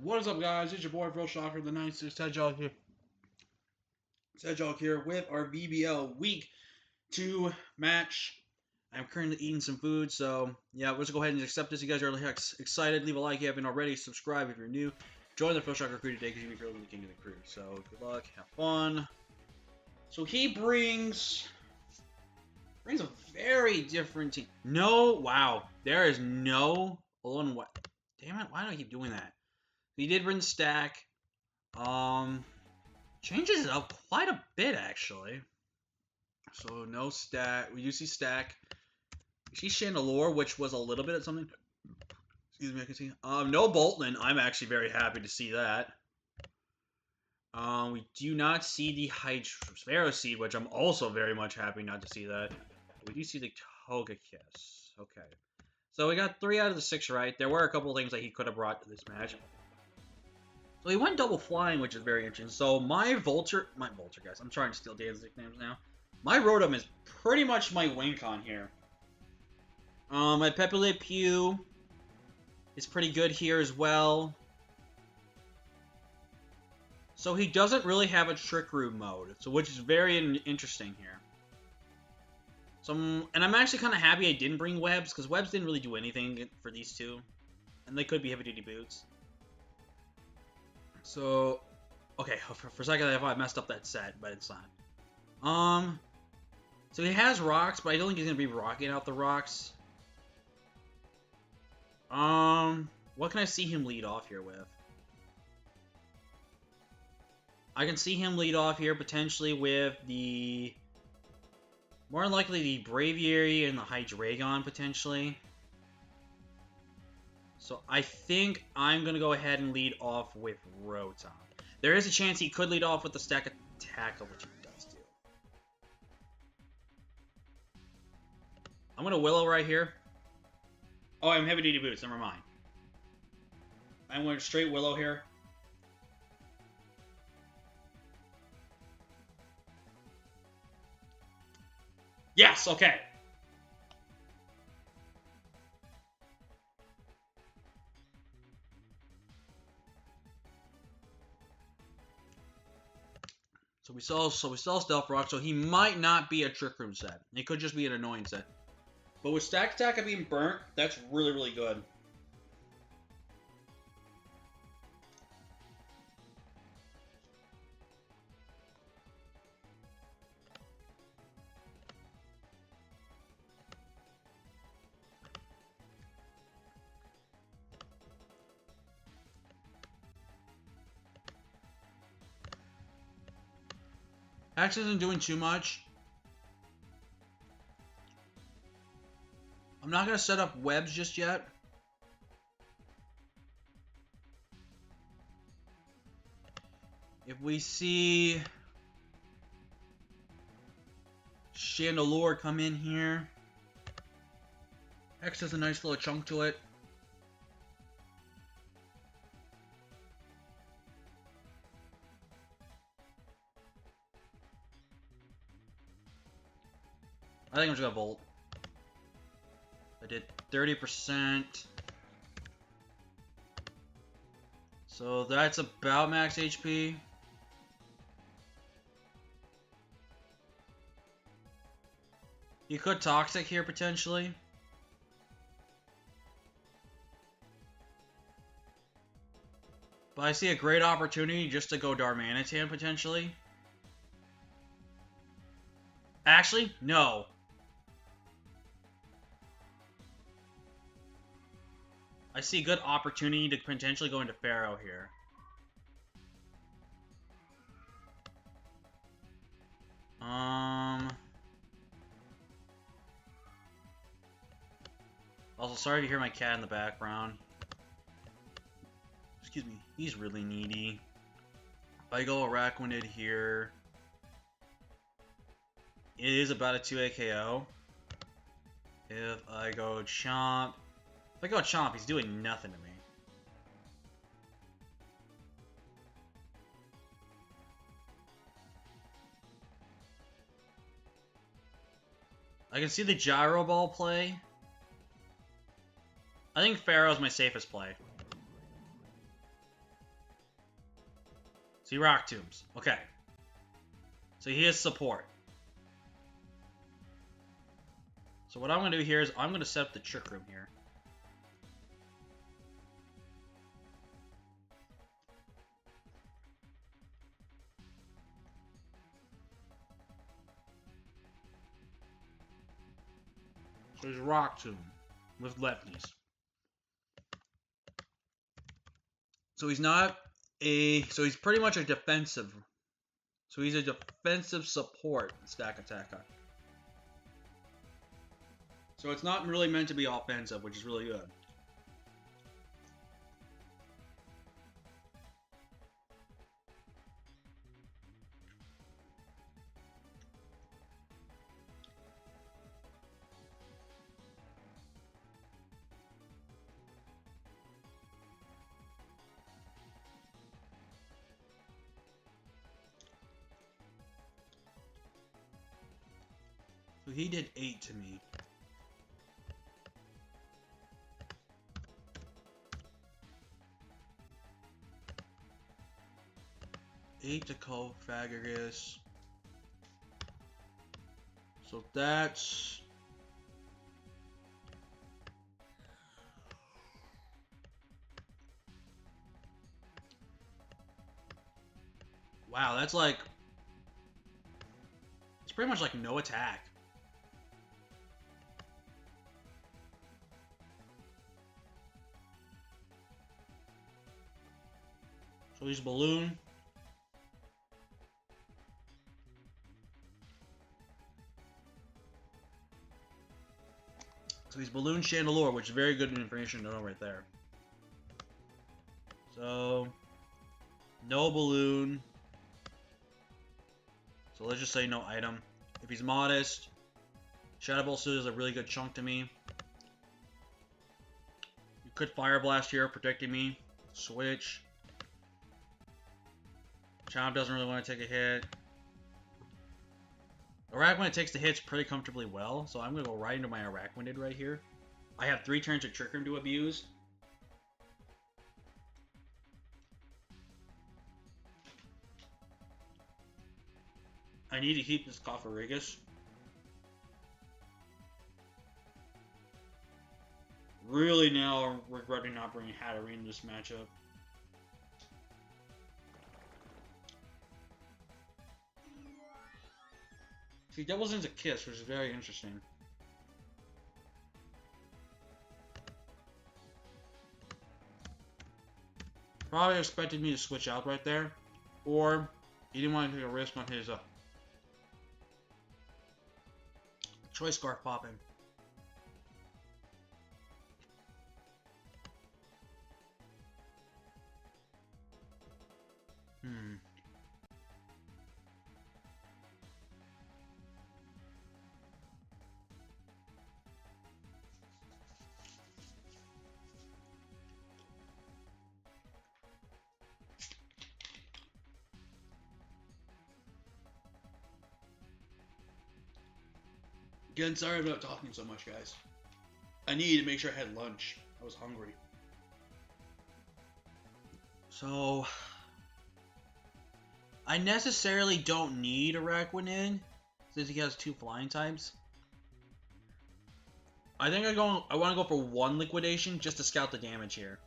What is up, guys? It's your boy, Real Shocker, the 96 Hedgehog here. Hedgehog here with our VBL Week 2 match. I'm currently eating some food, so yeah, let's go ahead and accept this. You guys are HAX excited. Leave a like if you haven't already. Subscribe if you're new. Join the Real Shocker crew today because you'll be really the king of the crew. So good luck, have fun. So he brings a very different team. No, wow, there is no. Hold on, what? Damn it! Why do I keep doing that? He did bring the stack. Changes it up quite a bit, actually. So, no stack. We do see stack. We see Chandelure, which was a little bit of something. Excuse me, I can see. No Boltman. I'm actually very happy to see that. We do not see the Hydro Seed, which I'm also very much happy not to see that. We do see the Togekiss. Okay. So we got 3 out of the 6 right. There were a couple things that he could have brought to this match. So he went double flying, which is very interesting. So my Vulture, guys, I'm trying to steal Dan's nicknames now. My Rotom is pretty much my Wincon here. My Pepe Le Pew is pretty good here as well. So he doesn't really have a Trick Room mode, so which is very interesting here. So, and I'm actually kind of happy I didn't bring Webs, because Webs didn't really do anything for these two. And they could be heavy-duty boots. So, okay, for a second I thought I messed up that set, but it's not. So he has rocks, but I don't think he's going to be rocking out the rocks. What can I see him lead off here with? I can see him lead off here potentially with the... more than likely the Braviary and the Hydreigon, potentially. So I think I'm going to go ahead and lead off with Rotom. There is a chance he could lead off with the stack attack, which he does do. I'm going to Willow right here. Oh, I'm heavy duty boots. Never mind. I'm going straight Willow here. Yes, okay. So we saw Stealth Rock, so he might not be a Trick Room set. It could just be an annoying set. But with Stack Attack being burnt, that's really, really good. HAX isn't doing too much. I'm not going to set up webs just yet. If we see Chandelure come in here, HAX has a nice little chunk to it. I think I'm just gonna Volt. I did 30%. So that's about max HP. You could Toxic here potentially. But I see a great opportunity just to go Darmanitan potentially. Actually, no. I see a good opportunity to potentially go into Pharaoh here. Also, sorry if you hear my cat in the background. Excuse me. He's really needy. If I go Araquanid here, it is about a 2 AKO. If I go Chomp... If I go Chomp, he's doing nothing to me. I can see the Gyro Ball play. I think Pharaoh's my safest play. So he rock tombs. Okay. So he is support. So what I'm going to do here is I'm going to set up the trick room here. So he's rock tomb with lefties. So he's not a... So he's pretty much a defensive... So he's a defensive support stack attacker. So it's not really meant to be offensive, which is really good. So he did 8 to me. Eight to Cofagrigus. So that's... Wow, that's like... It's pretty much like no attack. So he's Balloon. So he's Balloon Chandelure, which is very good information to know right there. So, no Balloon. So let's just say no item. If he's Modest, Shadow Ball Suit is a really good chunk to me. You could Fire Blast here, protecting me. Switch. Chomp doesn't really want to take a hit. Araquanid takes the hits pretty comfortably well, so I'm going to go right into my Araquanid right here. I have 3 turns of Trick Room to abuse. I need to keep this Cofagrigus. Really now regretting not bringing Hatterene in this matchup. See, doubles into Kiss, which is very interesting. Probably expected me to switch out right there, or he didn't want to take a risk on his Choice Scarf popping. Again, sorry about talking so much, guys. I needed to make sure I had lunch. I was hungry. So, I necessarily don't need Araquanid since he has 2 flying types. I think I want to go for 1 liquidation just to scout the damage here.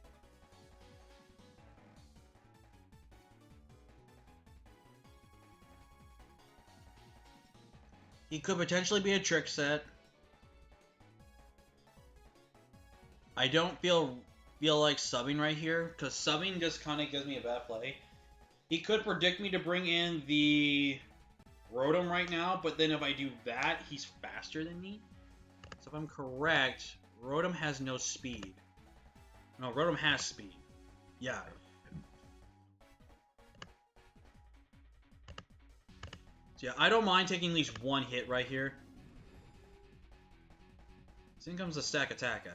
He could potentially be a trick set. I don't feel like subbing right here, because subbing just kind of gives me a bad play. He could predict me to bring in the Rotom right now, but then if I do that, he's faster than me. So if I'm correct, Rotom has no speed. No, Rotom has speed. Yeah. So yeah, I don't mind taking at least 1 hit right here. So in comes the Stack Attacker.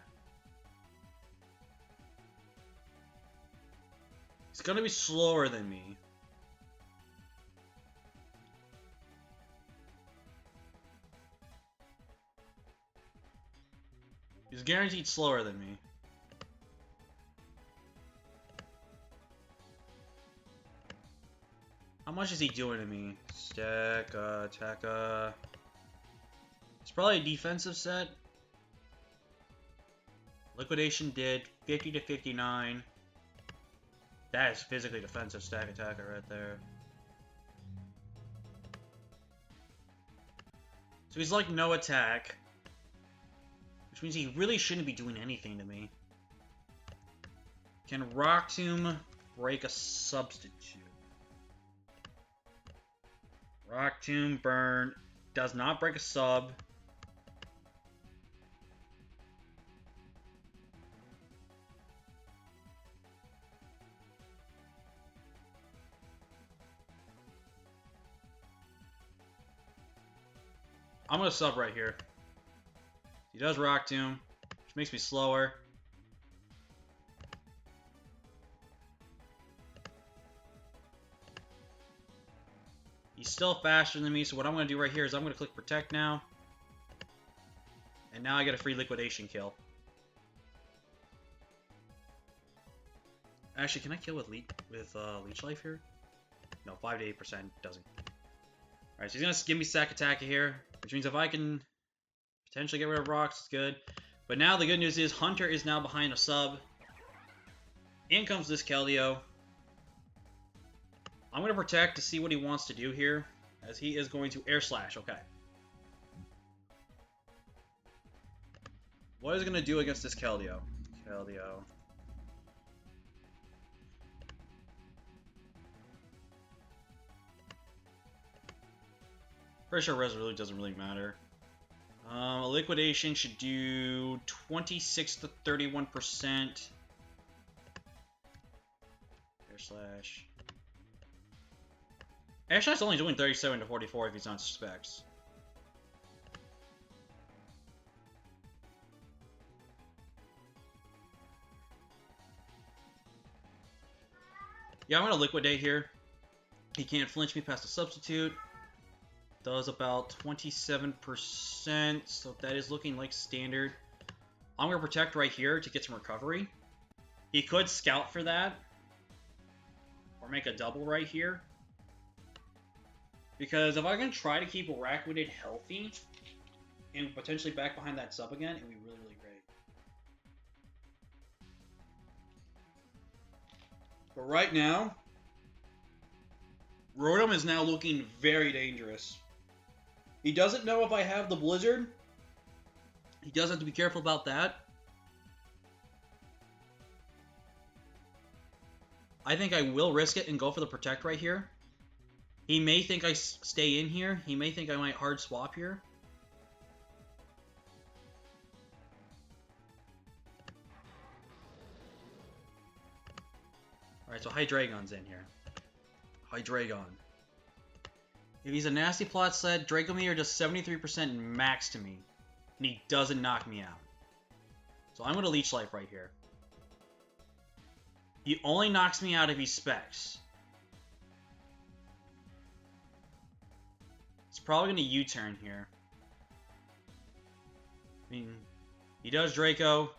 He's gonna be slower than me. He's guaranteed slower than me. much is he doing to me? Stack, attack, It's probably a defensive set. Liquidation did 50 to 59. That is physically defensive stack attacker right there. So he's like no attack. Which means he really shouldn't be doing anything to me. Can Rock Tomb break a substitute? Rock Tomb burn does not break a sub. I'm gonna sub right here. He does Rock Tomb, which makes me slower. He's still faster than me, so what I'm going to do right here is I'm going to click Protect now. And now I get a free Liquidation kill. Actually, can I kill with Leech Life here? No, 5 to 8% doesn't. Alright, so he's going to give me Sack Attack here, which means if I can potentially get rid of rocks, it's good. But now the good news is Hunter is now behind a sub. In comes this Keldeo. I'm going to Protect to see what he wants to do here, as he is going to Air Slash. Okay. What is it going to do against this Keldeo? Keldeo. Pretty sure Res really doesn't really matter. A Liquidation should do 26 to 31%. Air Slash. Air Slash is only doing 37 to 44 if he's on specs. Yeah, I'm going to Liquidate here. He can't flinch me past the substitute. Does about 27%, so that is looking like standard. I'm going to Protect right here to get some recovery. He could Scout for that. Or make a double right here. Because if I can try to keep Araquanid healthy and potentially back behind that sub again, it would be really, really great. But right now, Rotom is now looking very dangerous. He doesn't know if I have the Blizzard. He does have to be careful about that. I think I will risk it and go for the Protect right here. He may think I stay in here. He may think I might hard swap here. Alright, so Hydreigon's in here. Hydreigon. If he's a Nasty Plot set, Dracometer does 73% max to me. And he doesn't knock me out. So I'm going to Leech Life right here. He only knocks me out if he specs. It's probably going to U-turn here. I mean, he does Draco.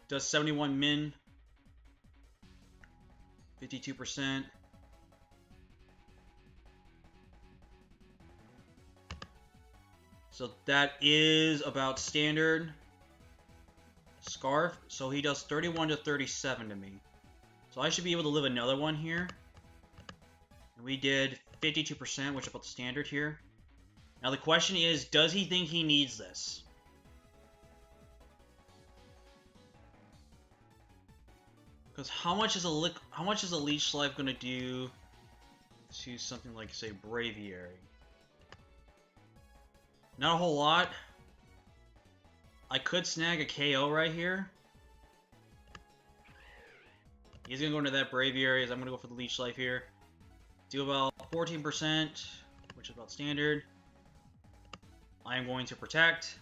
Does 71 min. 52%. So that is about standard. Scarf. So he does 31 to 37 to me. So I should be able to live another one here. And we did 52%, which is about the standard here. Now the question is, does he think he needs this? Because how much is a Leech Life going to do to something like, say, Braviary? Not a whole lot. I could snag a KO right here. He's going to go into that Braviary, as I'm going to go for the Leech Life here. Do about 14%, which is about standard. I am going to Protect.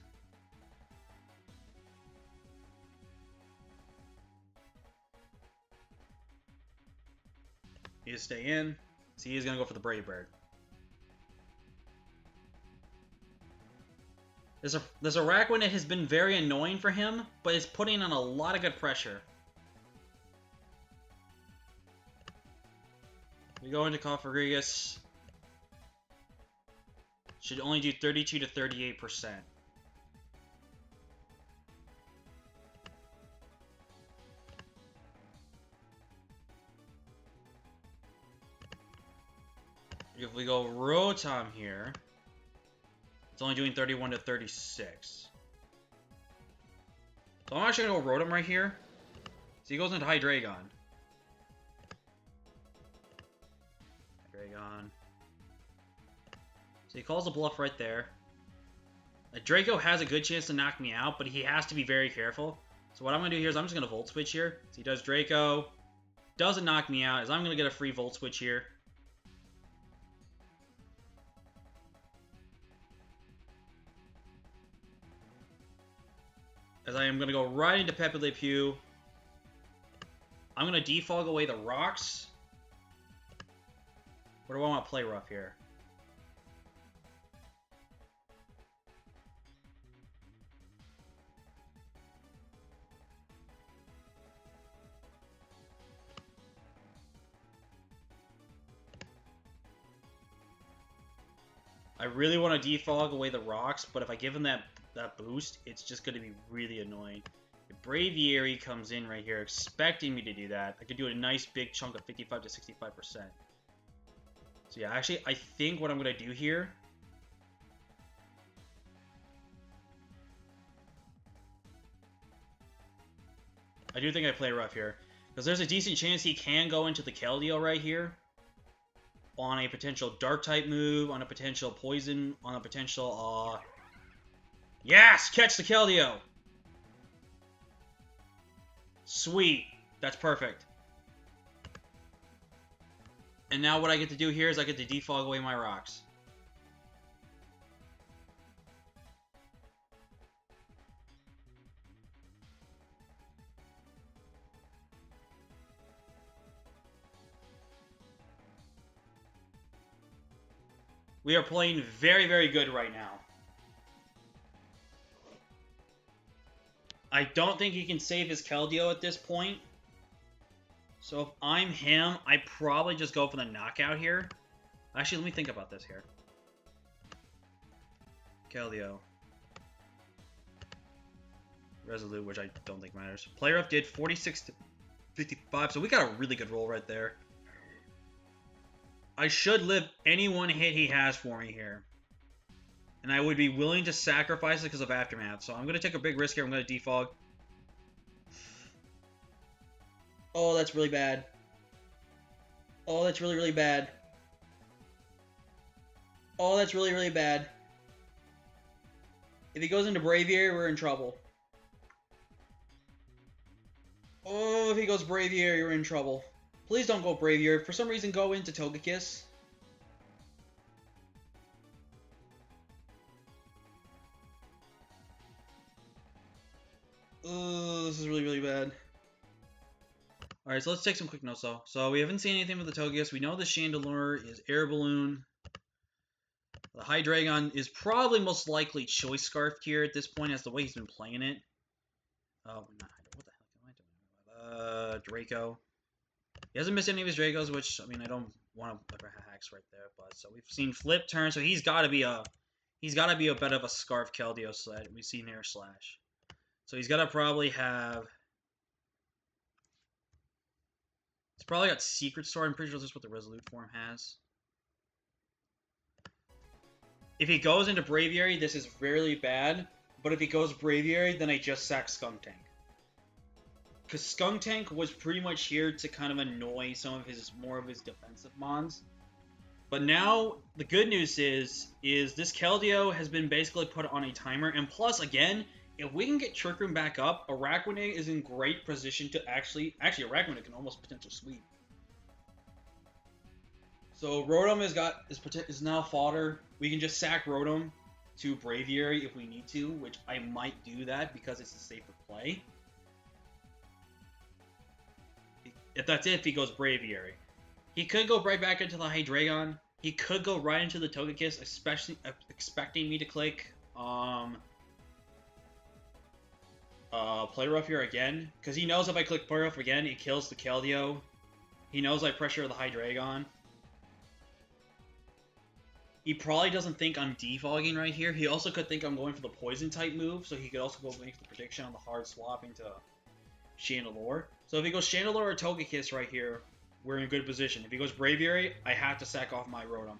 He is stay in. So he is going to go for the Brave Bird. This Araquanid has been very annoying for him, but it's putting on a lot of good pressure. We go into Cofagrigus. Should only do 32 to 38%. If we go Rotom here, it's only doing 31 to 36. So I'm actually going to go Rotom right here. So he goes into Hydreigon. Hydreigon. So he calls a bluff right there. Draco has a good chance to knock me out, but he has to be very careful. So what I'm going to do here is I'm just going to Volt Switch here. So he does Draco. Doesn't knock me out, as I'm going to get a free Volt Switch here. As I am going to go right into Pepe Le Pew. I'm going to defog away the rocks. Or do I want to play rough here? I really want to defog away the rocks, but if I give him that boost, it's just going to be really annoying. If Braviary comes in right here expecting me to do that, I could do a nice big chunk of 55 to 65%. So yeah, actually, I think what I'm going to do here... I do think I play rough here. Because there's a decent chance he can go into the Keldeo right here. On a potential Dark-type move, on a potential Poison, on a potential, Yes! Catch the Keldeo! Sweet. That's perfect. And now what I get to do here is I get to defog away my rocks. We are playing very, very good right now. I don't think he can save his Keldeo at this point. So if I'm him, I probably just go for the knockout here. Actually, let me think about this here. Keldeo. Resolute, which I don't think matters. Player up did 46 to 55, so we got a really good roll right there. I should live any one hit he has for me here. And I would be willing to sacrifice it because of Aftermath. So I'm going to take a big risk here. I'm going to defog. Oh, that's really bad. Oh, that's really, really bad. Oh, that's really, really bad. If he goes into Braviary, we're in trouble. Oh, if he goes Braviary, we're in trouble. Please don't go Braviary. For some reason, go into Togekiss. Oh, this is really, really bad. Alright, so let's take some quick notes, though. So, we haven't seen anything with the Togekiss. We know the Chandelure is Air Balloon. The Hydreigon is probably most likely Choice Scarf here at this point, as the way he's been playing it. Oh, not Hydro. What the heck am I doing? Draco. He hasn't missed any of his Dracos, which, I mean, I don't want to put a HAX right there, but so we've seen Flip Turn, so he's got to be a bit of a Scarf Keldeo sled. We've seen Air Slash. So he's got to probably have... He's probably got Secret Sword. I'm pretty sure this is what the Resolute form has. If he goes into Braviary, this is really bad. But if he goes Braviary, then I just sack Skuntank. Because Skuntank was pretty much here to kind of annoy some of his more of his defensive mons. But now, the good news is this Keldeo has been basically put on a timer. And plus, again, if we can get Trick Room back up, Araquanid is in great position to actually Araquanid can almost potential sweep. So Rotom is now fodder. We can just sack Rotom to Braviary if we need to, which I might do that because it's a safer play. If that's it, if he goes Braviary. He could go right back into the Hydreigon. He could go right into the Togekiss, especially expecting me to click Play Rough here again. Because he knows if I click Play Rough again, it kills the Keldeo. He knows I pressure the Hydreigon. He probably doesn't think I'm defogging right here. He also could think I'm going for the poison type move, so he could also go make the prediction on the hard swap into Chandelure. So if he goes Chandelure or Togekiss right here, we're in good position. If he goes Braviary, I have to sack off my Rotom.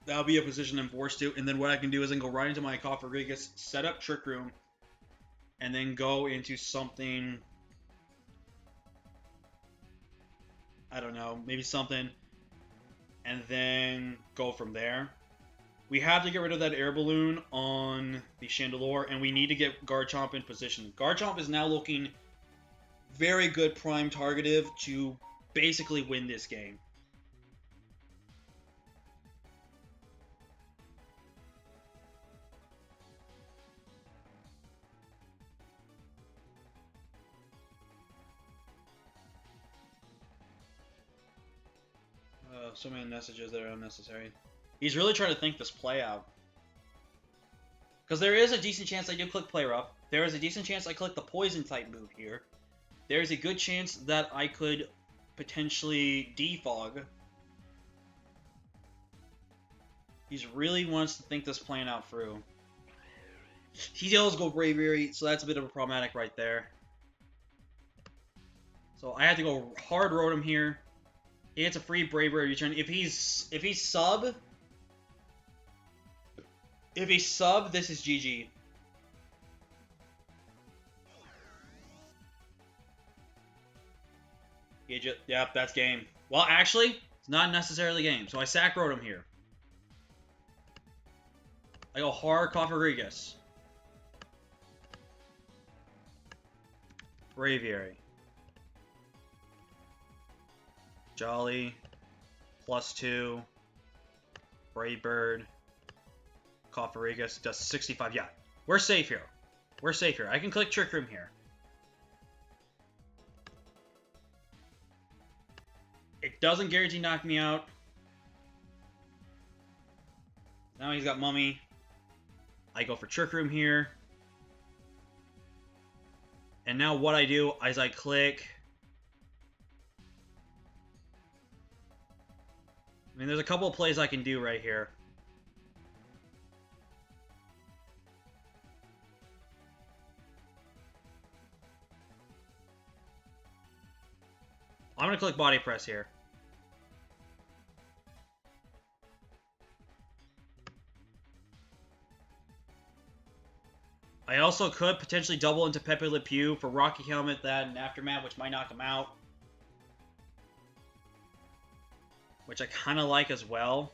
That'll be a position I'm forced to, and then what I can do is I can go right into my Cofagrigus, set up Trick Room, and then go into something, I don't know, maybe something, and then go from there. We have to get rid of that air balloon on the Chandelure, and we need to get Garchomp in position. Garchomp is now looking very good prime targetive to basically win this game. So many messages that are unnecessary. He's really trying to think this play out. Because there is a decent chance I do click Play Rough. There is a decent chance I click the Poison type move here. There is a good chance that I could potentially defog. He really wants to think this plan out through. He does go Braviary, so that's a bit of a problematic right there. So I have to go hard Rotom here. He gets a free Braviary return. If he's sub, this is GG. Yep, that's game. Well, actually, it's not necessarily game. So I sack Rotom here. I go hard Cofagrigus. Braviary. Jolly. +2. Brave Bird. Cofagrigus does 65. Yeah, we're safe here. We're safe here. I can click Trick Room here. It doesn't guarantee knock me out. Now he's got Mummy. I go for Trick Room here. And now what I do is I click... I mean, there's a couple of plays I can do right here. I'm going to click Body Press here. I also could potentially double into Pepe Le Pew for Rocky Helmet, that, and Aftermath, which might knock him out. Which I kind of like as well.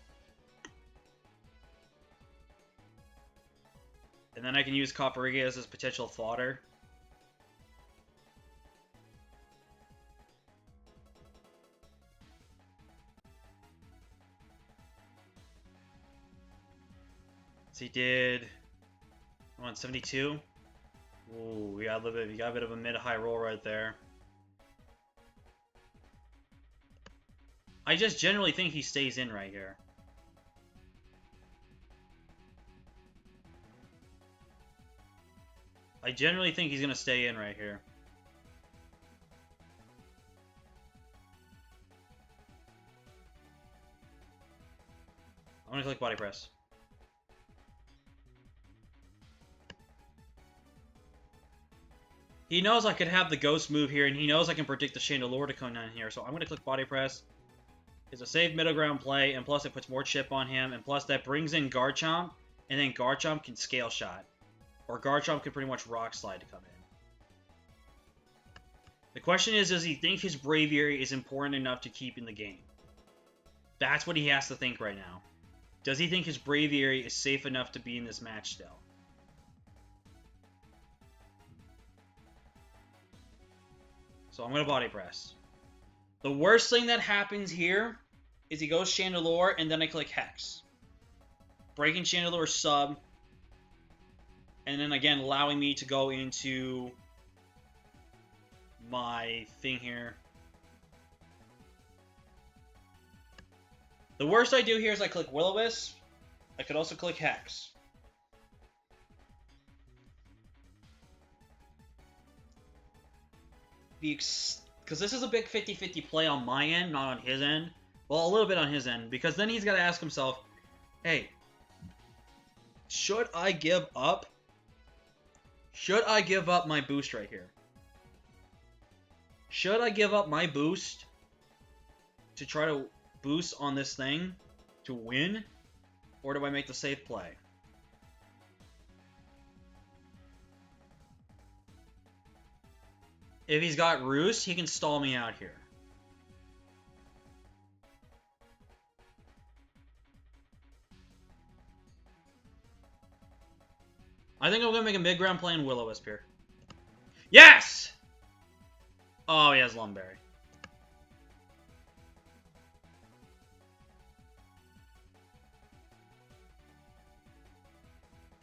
And then I can use Cofagrigus as potential fodder. So he did 172. Ooh, we got a bit of a mid-high roll right there. I just generally think he stays in right here. I generally think he's gonna stay in right here. I'm gonna click Body Press. He knows I could have the Ghost move here, and he knows I can predict the Chandelure to come down here, so I'm going to click Body Press. It's a safe middle ground play, and plus it puts more chip on him, and plus that brings in Garchomp, and then Garchomp can Scale Shot. Or Garchomp can pretty much Rock Slide to come in. The question is, does he think his Braviary is important enough to keep in the game? That's what he has to think right now. Does he think his Braviary is safe enough to be in this match still? So I'm going to Body Press. The worst thing that happens here is he goes Chandelure, and then I click Hex. Breaking Chandelure sub. And then again, allowing me to go into my thing here. The worst I do here is I click Will-O-Wisp. I could also click Hex. Because this is a big 50-50 play on my end, not on his end. Well, a little bit on his end. Because then he's got to ask himself, hey, should I give up? Should I give up my boost right here? Should I give up my boost to try to boost on this thing to win? Or do I make the safe play? If he's got Roost, he can stall me out here. I think I'm going to make a mid-ground play in Will-O-Wisp here. Yes! Oh, he has Lumberry.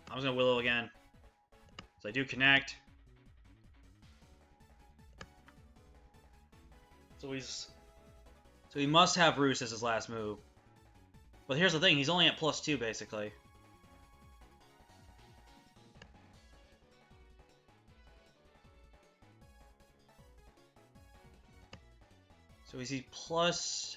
I was going to Willow again. So I do connect. So he must have Roost as his last move. But here's the thing, he's only at +2 basically. So is he plus...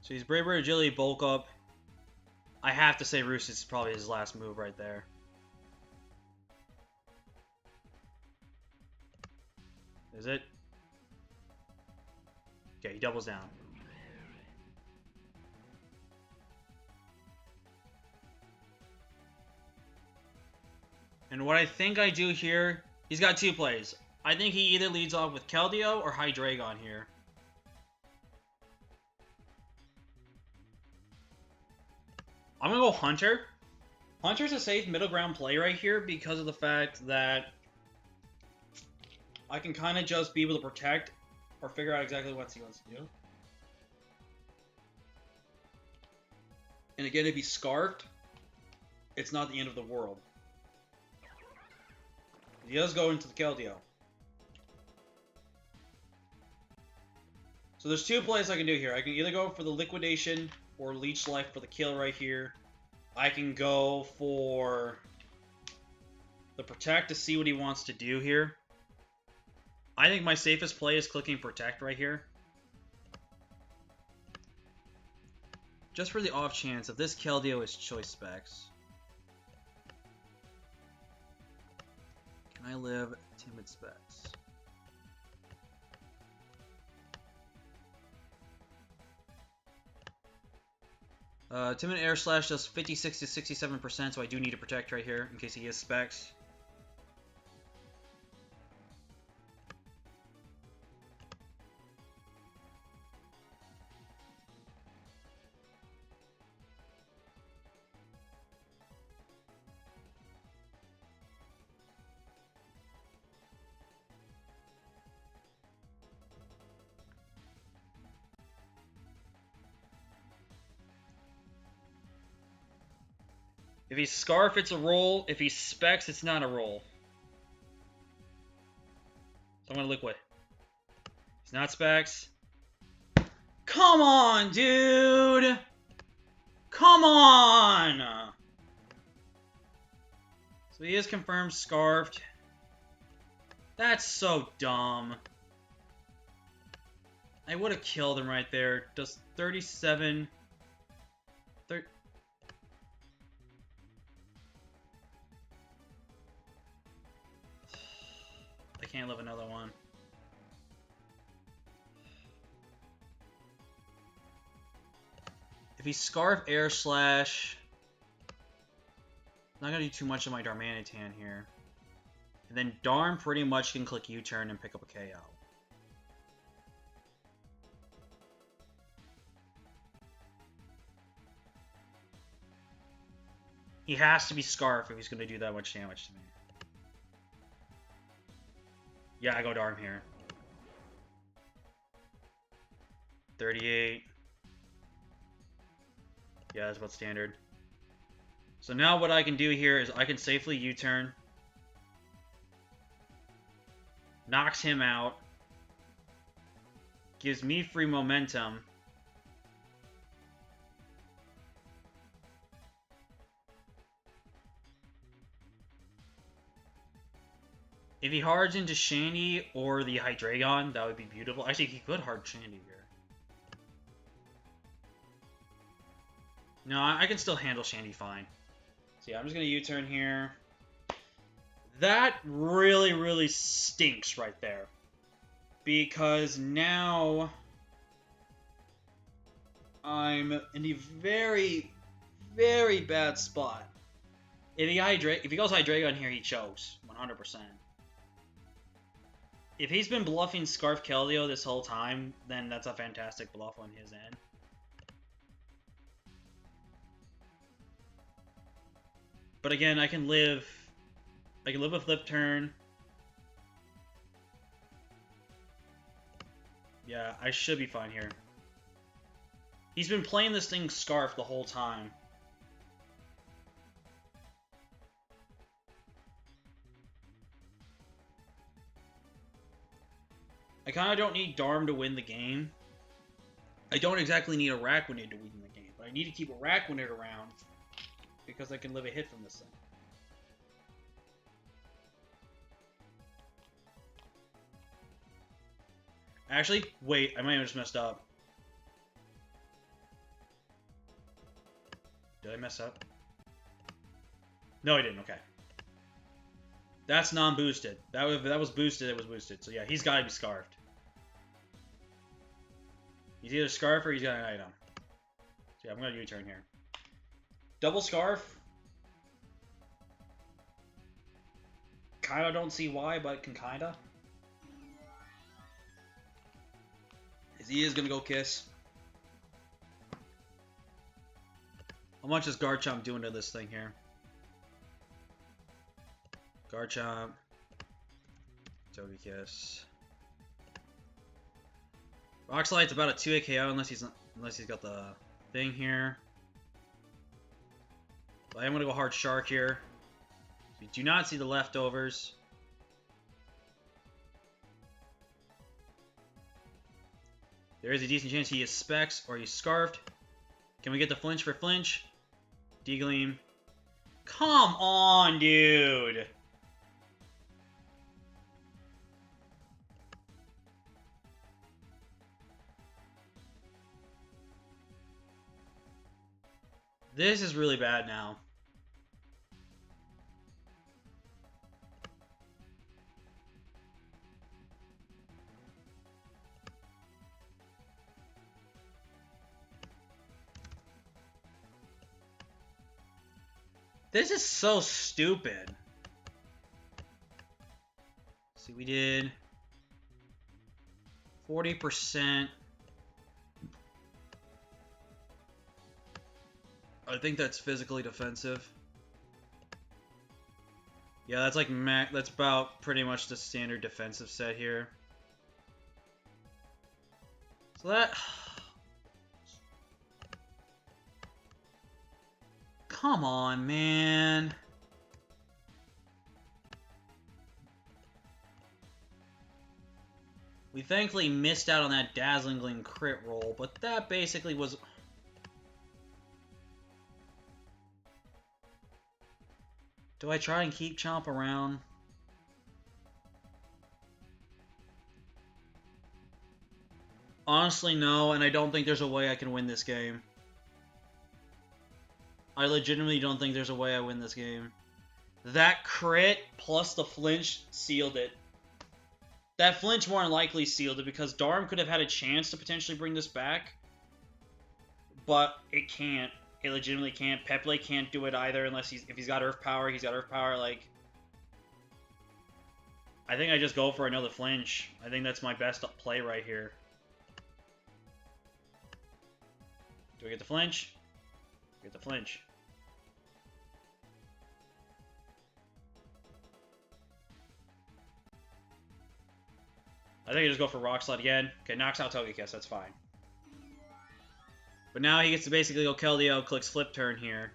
So he's Bravery, Agility, Bulk Up. I have to say Roost is probably his last move right there. Is it? Okay, he doubles down. And what I think I do here, he's got two plays. I think he either leads off with Keldeo or Hydreigon here. I'm going to go Hunter. Hunter's a safe middle ground play right here because of the fact that I can kind of just be able to protect or figure out exactly what he wants to do. And again, if he's Scarfed, it's not the end of the world. He does go into the Keldeo. So there's two plays I can do here. I can either go for the Liquidation or Leech Life for the kill right here. I can go for the Protect to see what he wants to do here. I think my safest play is clicking Protect right here. Just for the off chance that this Keldeo is Choice Specs. Can I live Timid Specs? Timid Air Slash does 56 to 67%, so I do need to protect right here in case he is Specs. If he's Scarf, it's a roll. If he's Specs, it's not a roll. So I'm going to Liquid. He's not Specs. Come on, dude! Come on! So he is confirmed Scarfed. That's so dumb. I would have killed him right there. Does 37... I can't live another one. If he's Scarf, Air Slash... not gonna do too much of my Darmanitan here. And then Darm pretty much can click U-turn and pick up a KO. He has to be Scarf if he's gonna do that much damage to me. Yeah, I go Darm here. 38. Yeah, that's about standard. So now what I can do here is I can safely U-turn. Knocks him out. Gives me free momentum. If he hards into Shandy or the Hydreigon, that would be beautiful. Actually, he could hard Shandy here. No, I can still handle Shandy fine. So yeah, I'm just going to U-turn here. That really, really stinks right there. Because now I'm in a very, very bad spot. If he goes Hydreigon here, he chokes. 100%. If he's been bluffing Scarf Keldeo this whole time, then that's a fantastic bluff on his end. But again, I can live a flip turn. Yeah, I should be fine here. He's been playing this thing Scarf the whole time. I kind of don't need Darm to win the game. I don't exactly need a Rakwanid to win the game, but I need to keep a Rakwanid around because I can live a hit from this thing. Actually, wait, I might have just messed up. Did I mess up? No, I didn't. Okay. That's non-boosted. That was boosted, it was boosted. So yeah, he's got to be Scarfed. He's either Scarf or he's got an item. So yeah, I'm going to U-turn here. Double Scarf. Kinda don't see why, but can kinda. He is gonna go Kiss. How much is Garchomp doing to this thing here? Garchomp. Togekiss. Rock Slide's about a 2-hit KO unless he's got the thing here. So I am gonna go hard Shark here. We do not see the leftovers. There is a decent chance he is Specs or he's Scarfed. Can we get the flinch for flinch? D-Gleam. Come on, dude! This is really bad now. This is so stupid. See, we did 40%. I think that's physically defensive. Yeah, that's like that's about pretty much the standard defensive set here. So that... Come on, man. We thankfully missed out on that Dazzling Gleam crit roll, but that basically was... Do I try and keep Chomp around? Honestly, no, and I don't think there's a way I can win this game. I legitimately don't think there's a way I win this game. That crit plus the flinch sealed it. That flinch more than likely sealed it because Darm could have had a chance to potentially bring this back. But it can't. It legitimately can't. Pepley can't do it either unless if he's got Earth Power, he's got Earth Power, like... I think I just go for another flinch. I think that's my best play right here. Do I get the flinch? Get the flinch. I think I just go for Rock Slide again. Okay, knocks out Togekiss, that's fine. But now he gets to basically go Keldeo, clicks Flip Turn here.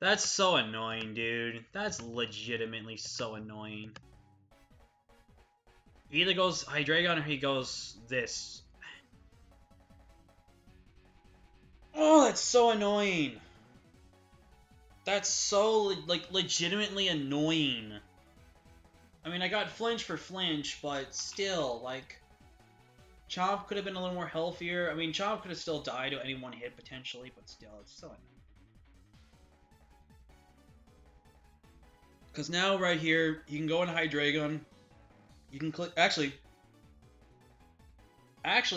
That's so annoying, dude. That's legitimately so annoying. He either goes Hydreigon or he goes this. Oh, that's so annoying. That's so, like, legitimately annoying. I mean, I got flinch for flinch, but still, like, Chomp could have been a little more healthier. I mean, Chomp could have still died to any one hit, potentially, but still, it's still annoying. Because now, right here, you can go into Hydreigon. You can click... Actually,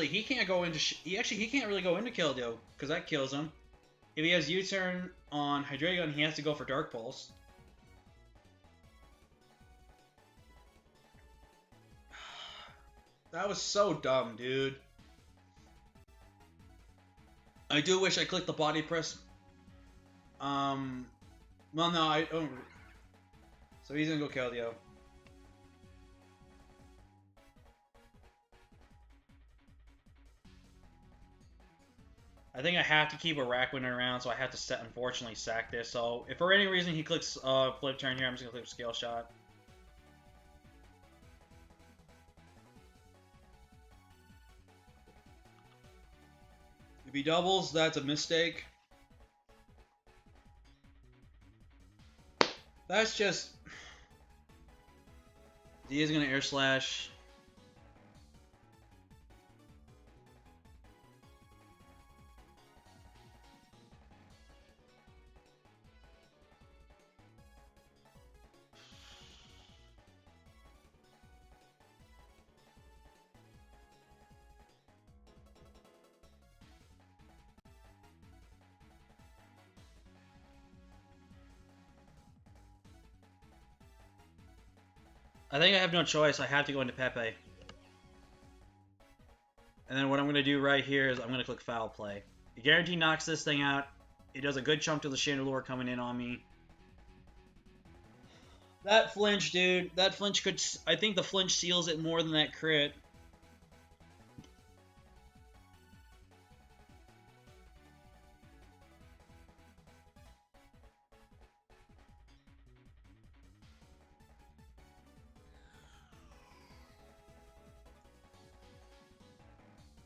he can't go into... he can't really go into Keldeo, because that kills him. If he has U-turn on Hydreigon, he has to go for Dark Pulse. That was so dumb, dude. I do wish I clicked the body press. Well, no, I don't. So he's gonna go Keldeo. I think I have to keep a Rakuen around, so I have to unfortunately sack this. So if for any reason he clicks flip turn here, I'm just gonna click Scale Shot. If he doubles, that's a mistake. That's just... He is gonna Air Slash. I think I have no choice. I have to go into Pepe. And then what I'm going to do right here is I'm going to click Foul Play. It guarantee knocks this thing out. It does a good chunk to the Chandelure coming in on me. That flinch, dude. That flinch could... I think the flinch seals it more than that crit.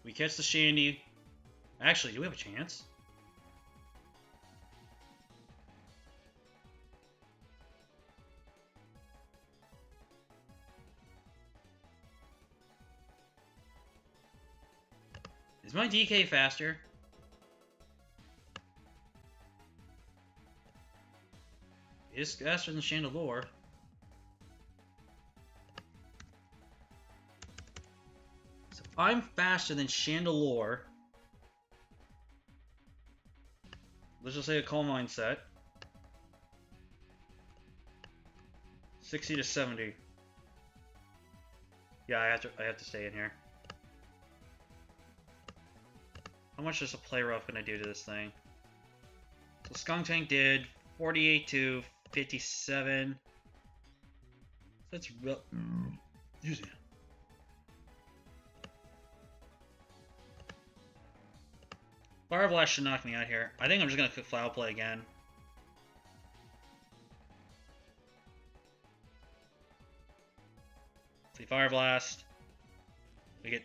We catch the Shandy. Actually, do we have a chance? Is my DK faster? It is faster than Chandelure. So if I'm faster than Chandelure, let's just say a Calm Mindset. 60 to 70. Yeah, I have to stay in here. How much is a Play Rough gonna do to this thing? So Skunk Tank did 48 to 57. That's real. Excuse me. Fire Blast should knock me out here. I think I'm just gonna click Foul Play again. See Fire Blast. We get...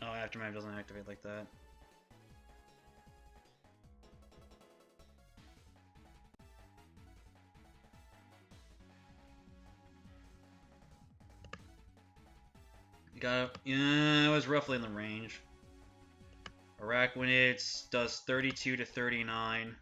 Oh, Aftermath doesn't activate like that. You got... Yeah, it was roughly in the range. Araquanid does 32 to 39.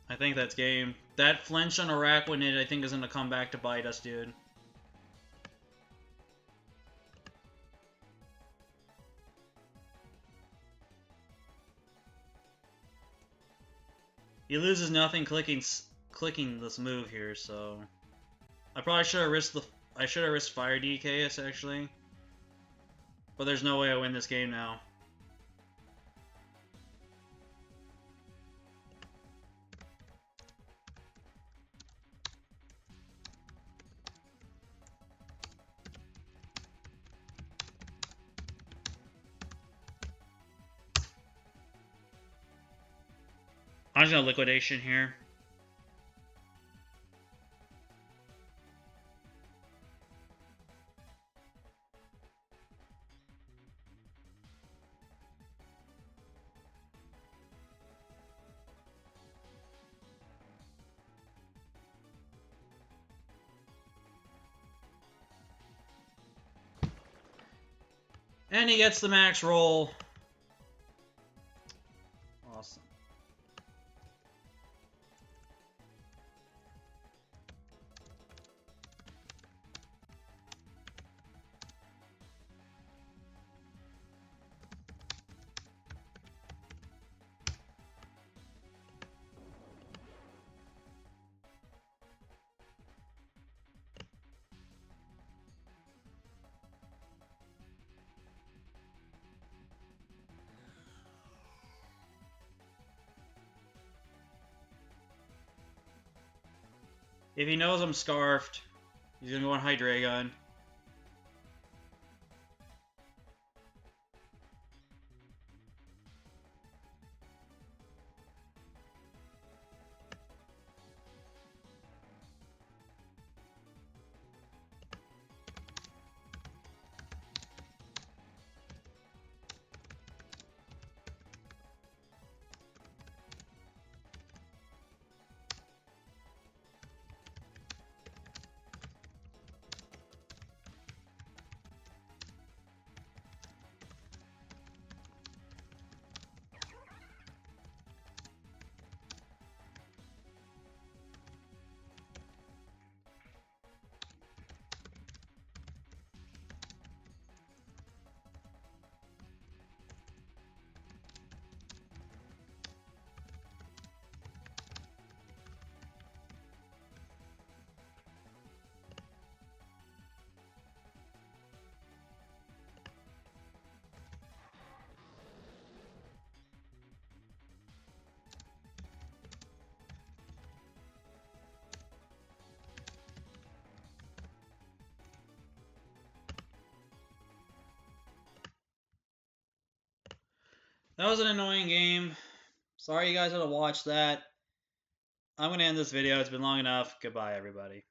I think that's game. That flinch on Araquanid, I think, is going to come back to bite us, dude. He loses nothing clicking this move here, so I probably should have risked Fire DKS actually, but there's no way I win this game now. I'm just gonna liquidation here. And he gets the max roll. Awesome. If he knows I'm scarfed, he's gonna go on Hydreigon. That was an annoying game. Sorry you guys had to watch that. I'm going to end this video. It's been long enough. Goodbye, everybody.